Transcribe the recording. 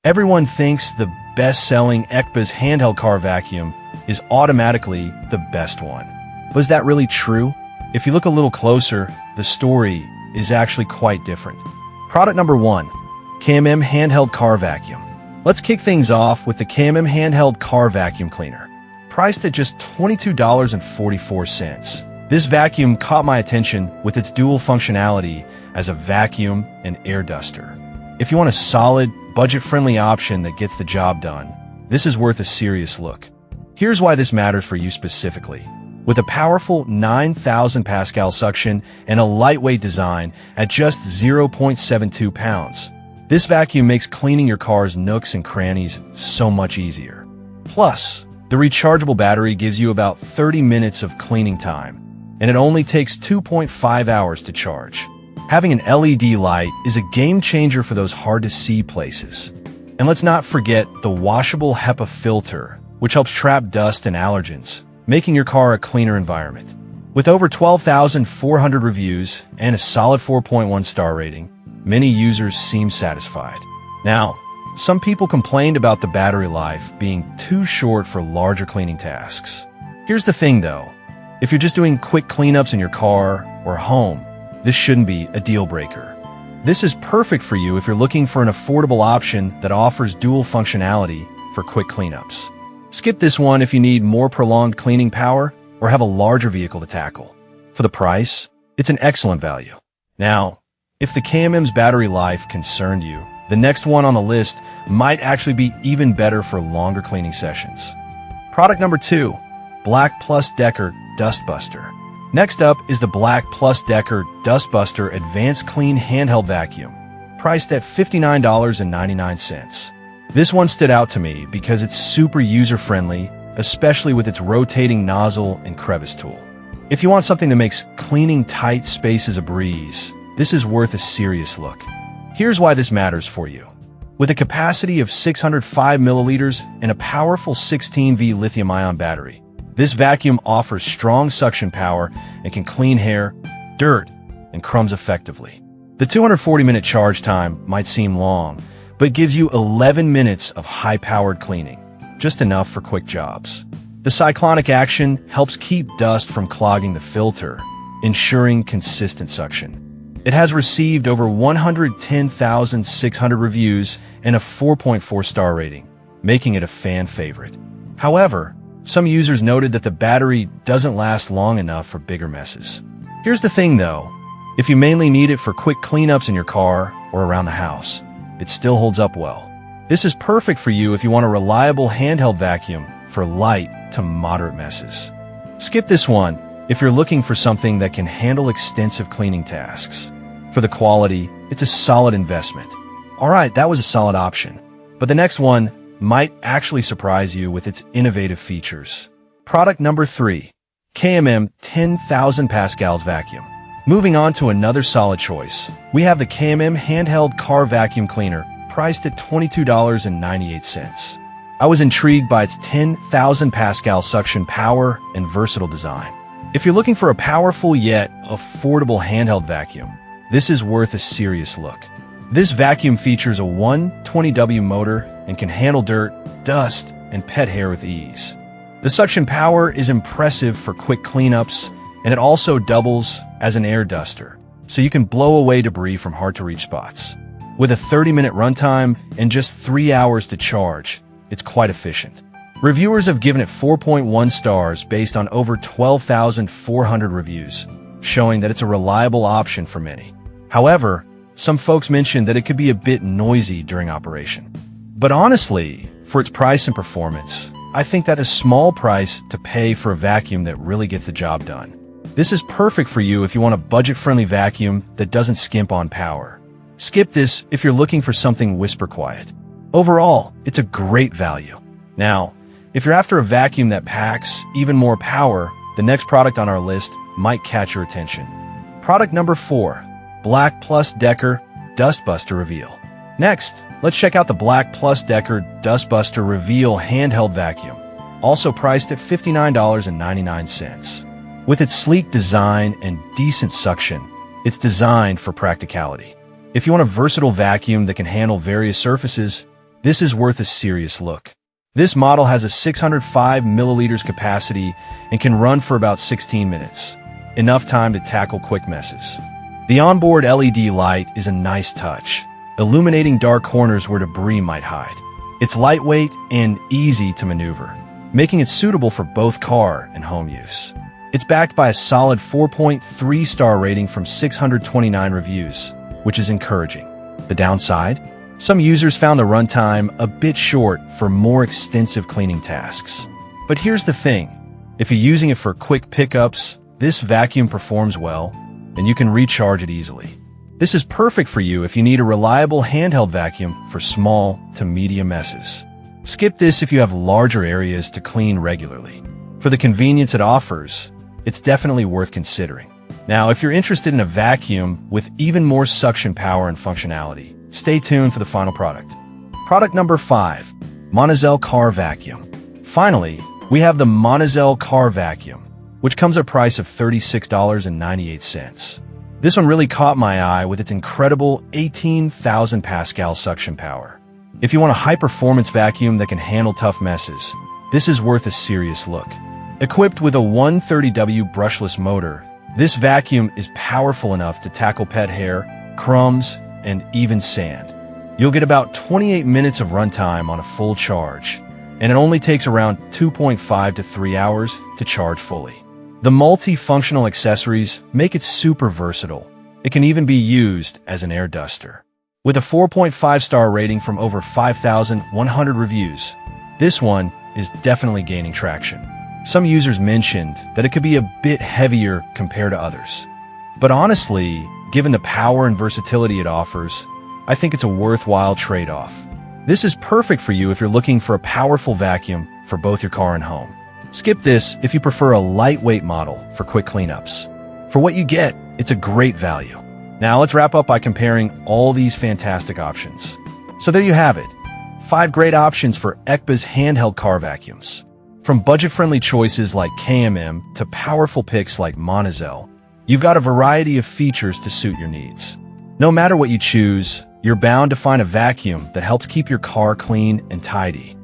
Everyone thinks the best-selling Ekbas Handheld car vacuum is automatically the best one. But is that really true? If you look a little closer, the story is actually quite different. Product number 1, KMM Handheld Car Vacuum. Let's kick things off with the KMM Handheld Car Vacuum Cleaner. Priced at just $22.44. This vacuum caught my attention with its dual functionality as a vacuum and air duster. If you want a solid, budget-friendly option that gets the job done, this is worth a serious look. Here's why this matters for you specifically. With a powerful 9,000 Pascal suction and a lightweight design at just 0.72 pounds, this vacuum makes cleaning your car's nooks and crannies so much easier. Plus, the rechargeable battery gives you about 30 minutes of cleaning time, and it only takes 2.5 hours to charge. Having an LED light is a game changer for those hard-to-see places. And let's not forget the washable HEPA filter, which helps trap dust and allergens, making your car a cleaner environment. With over 12,400 reviews and a solid 4.1 star rating, many users seem satisfied. Now, some people complained about the battery life being too short for larger cleaning tasks. Here's the thing though, if you're just doing quick cleanups in your car or home, this shouldn't be a deal breaker. This is perfect for you if you're looking for an affordable option that offers dual functionality for quick cleanups. Skip this one if you need more prolonged cleaning power or have a larger vehicle to tackle. For the price, it's an excellent value. Now, if the KMM's battery life concerned you, the next one on the list might actually be even better for longer cleaning sessions. Product number 2, Black Plus Decker Dust Buster. Next up is the Black Plus Decker Dust Buster Advanced Clean Handheld Vacuum, priced at $59.99. This one stood out to me because it's super user-friendly, especially with its rotating nozzle and crevice tool. If you want something that makes cleaning tight spaces a breeze, this is worth a serious look. Here's why this matters for you. With a capacity of 605 milliliters and a powerful 16V lithium-ion battery, this vacuum offers strong suction power and can clean hair, dirt, and crumbs effectively. The 240-minute charge time might seem long, but gives you 11 minutes of high-powered cleaning, just enough for quick jobs. The cyclonic action helps keep dust from clogging the filter, ensuring consistent suction. It has received over 110,600 reviews and a 4.4 star rating, making it a fan favorite. However, some users noted that the battery doesn't last long enough for bigger messes. Here's the thing though, if you mainly need it for quick cleanups in your car or around the house, it still holds up well. This is perfect for you if you want a reliable handheld vacuum for light to moderate messes. Skip this one if you're looking for something that can handle extensive cleaning tasks. For the quality, it's a solid investment. Alright, that was a solid option. But the next one might actually surprise you with its innovative features. Product number 3, KMM 10,000 Pascals Vacuum. Moving on to another solid choice, we have the KMM Handheld Car Vacuum Cleaner, priced at $22.98. I was intrigued by its 10,000 Pascal suction power and versatile design. If you're looking for a powerful yet affordable handheld vacuum, this is worth a serious look. This vacuum features a 120W motor and can handle dirt, dust, and pet hair with ease. The suction power is impressive for quick cleanups, and it also doubles as an air duster, so you can blow away debris from hard-to-reach spots. With a 30-minute runtime and just 3 hours to charge, it's quite efficient. Reviewers have given it 4.1 stars based on over 12,400 reviews, showing that it's a reliable option for many. However, some folks mentioned that it could be a bit noisy during operation. But honestly, for its price and performance, I think that is a small price to pay for a vacuum that really gets the job done. This is perfect for you if you want a budget-friendly vacuum that doesn't skimp on power. Skip this if you're looking for something whisper quiet. Overall, it's a great value. Now, if you're after a vacuum that packs even more power, the next product on our list might catch your attention. Product number 4, Black Plus Decker Dust Buster Reveal. Next, let's check out the Black Plus Decker Dust Buster Reveal Handheld Vacuum, also priced at $59.99. With its sleek design and decent suction, it's designed for practicality. If you want a versatile vacuum that can handle various surfaces, this is worth a serious look. This model has a 605 milliliters capacity and can run for about 16 minutes. Enough time to tackle quick messes. The onboard LED light is a nice touch, illuminating dark corners where debris might hide. It's lightweight and easy to maneuver, making it suitable for both car and home use. It's backed by a solid 4.3-star rating from 629 reviews, which is encouraging. The downside? Some users found the runtime a bit short for more extensive cleaning tasks. But here's the thing. If you're using it for quick pickups, this vacuum performs well, and you can recharge it easily. This is perfect for you if you need a reliable handheld vacuum for small to medium messes. Skip this if you have larger areas to clean regularly. For the convenience it offers, it's definitely worth considering. Now, if you're interested in a vacuum with even more suction power and functionality, stay tuned for the final product. Product number 5, Monozel Car Vacuum. Finally, we have the Monozel Car Vacuum, which comes at a price of $36.98. This one really caught my eye with its incredible 18,000 Pascal suction power. If you want a high-performance vacuum that can handle tough messes, this is worth a serious look. Equipped with a 130W brushless motor, this vacuum is powerful enough to tackle pet hair, crumbs, and even sand. You'll get about 28 minutes of runtime on a full charge, and it only takes around 2.5 to 3 hours to charge fully. The multi-functional accessories make it super versatile. It can even be used as an air duster. With a 4.5-star rating from over 5,100 reviews, this one is definitely gaining traction. Some users mentioned that it could be a bit heavier compared to others. But honestly, given the power and versatility it offers, I think it's a worthwhile trade-off. This is perfect for you if you're looking for a powerful vacuum for both your car and home. Skip this if you prefer a lightweight model for quick cleanups. For what you get, it's a great value. Now let's wrap up by comparing all these fantastic options. So there you have it. 5 great options for Ekbas handheld car vacuums. From budget-friendly choices like KMM to powerful picks like Monozel, you've got a variety of features to suit your needs. No matter what you choose, you're bound to find a vacuum that helps keep your car clean and tidy.